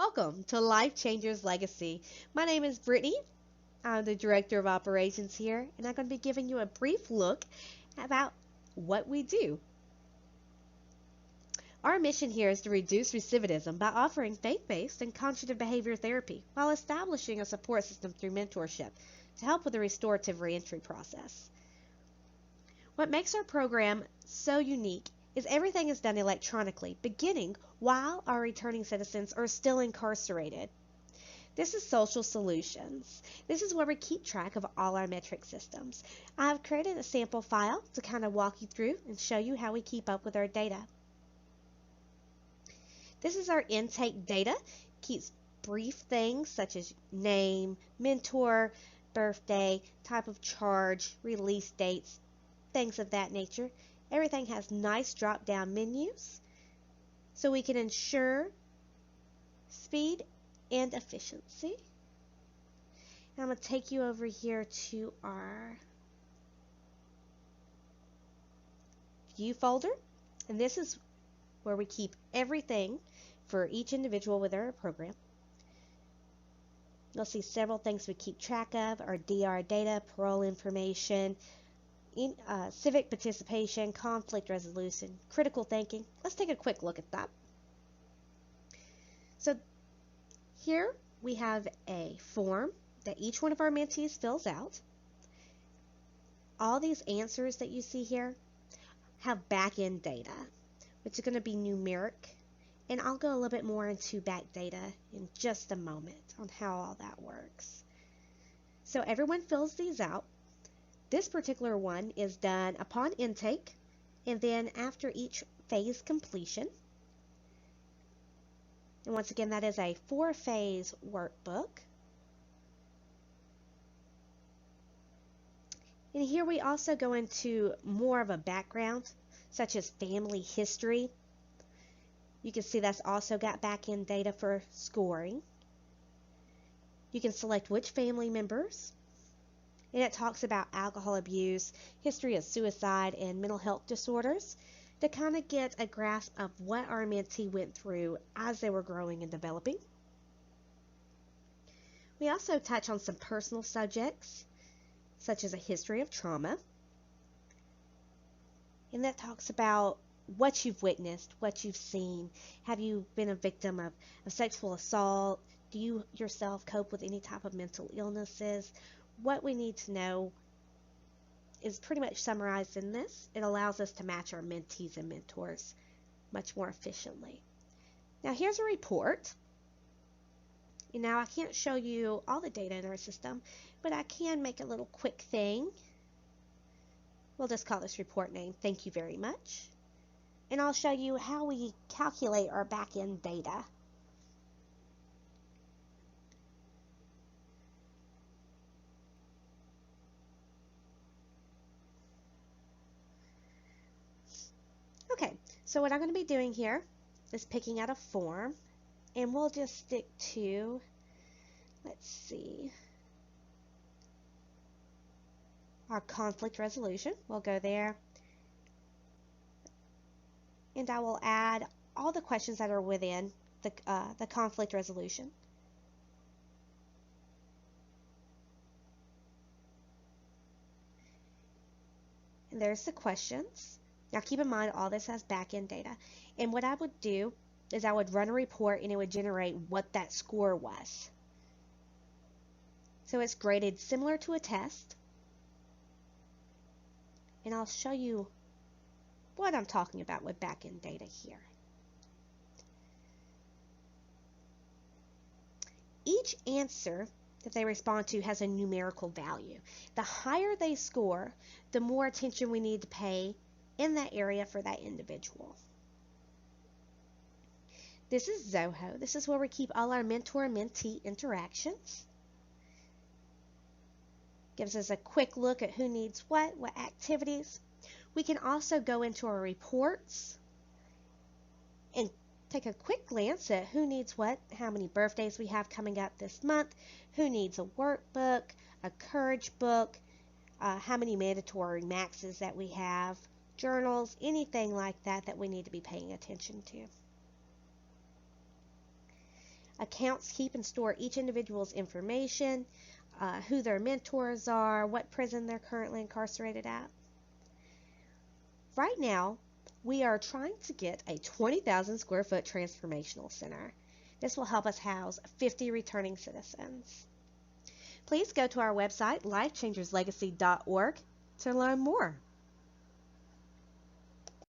Welcome to LifeChangers Legacy. My name is Brittany. I'm the Director of Operations here, and I'm going to be giving you a brief look about what we do. Our mission here is to reduce recidivism by offering faith-based and cognitive behavior therapy while establishing a support system through mentorship to help with the restorative reentry process. What makes our program so unique is everything is done electronically, beginning while our returning citizens are still incarcerated. This is Social Solutions. This is where we keep track of all our metric systems. I have created a sample file to kind of walk you through and show you how we keep up with our data. This is our intake data. Keeps brief things such as name, mentor, birthday, type of charge, release dates, things of that nature. Everything has nice drop-down menus so we can ensure speed and efficiency. And I'm going to take you over here to our view folder, and this is where we keep everything for each individual within our program. You'll see several things we keep track of: our DR data, parole information, civic participation, conflict resolution, critical thinking. Let's take a quick look at that. So here we have a form that each one of our mentees fills out. All these answers that you see here have back-end data, which is going to be numeric, and I'll go a little bit more into back data in just a moment on how all that works. So everyone fills these out. This particular one is done upon intake and then after each phase completion. And once again, that is a 4-phase workbook. And here we also go into more of a background, such as family history. You can see that's also got back-end data for scoring. You can select which family members, and it talks about alcohol abuse, history of suicide, and mental health disorders to kind of get a grasp of what our mentee went through as they were growing and developing. We also touch on some personal subjects, such as a history of trauma, and that talks about what you've witnessed, what you've seen. Have you been a victim of sexual assault? Do you yourself cope with any type of mental illnesses? What we need to know is pretty much summarized in this. It allows us to match our mentees and mentors much more efficiently. Now here's a report. And now I can't show you all the data in our system, but I can make a little quick thing. We'll just call this report name, "Thank you very much." And I'll show you how we calculate our back-end data. Okay, so what I'm going to be doing here is picking out a form, and we'll just stick to, let's see, our conflict resolution. We'll go there, and I will add all the questions that are within the conflict resolution. And there's the questions. Now keep in mind all this has back-end data. And what I would do is I would run a report and it would generate what that score was. So it's graded similar to a test. And I'll show you what I'm talking about with back-end data here. Each answer that they respond to has a numerical value. The higher they score, the more attention we need to pay in that area for that individual. This is Zoho. This is where we keep all our mentor-mentee interactions. Gives us a quick look at who needs what activities. We can also go into our reports and take a quick glance at who needs what, how many birthdays we have coming up this month, who needs a workbook, a courage book, how many mandatory maxes that we have, journals, anything like that that we need to be paying attention to. Accounts keep and store each individual's information, who their mentors are, what prison they're currently incarcerated at. Right now, we are trying to get a 20,000 square foot transformational center. This will help us house 50 returning citizens. Please go to our website, lifechangerslegacy.org, to learn more.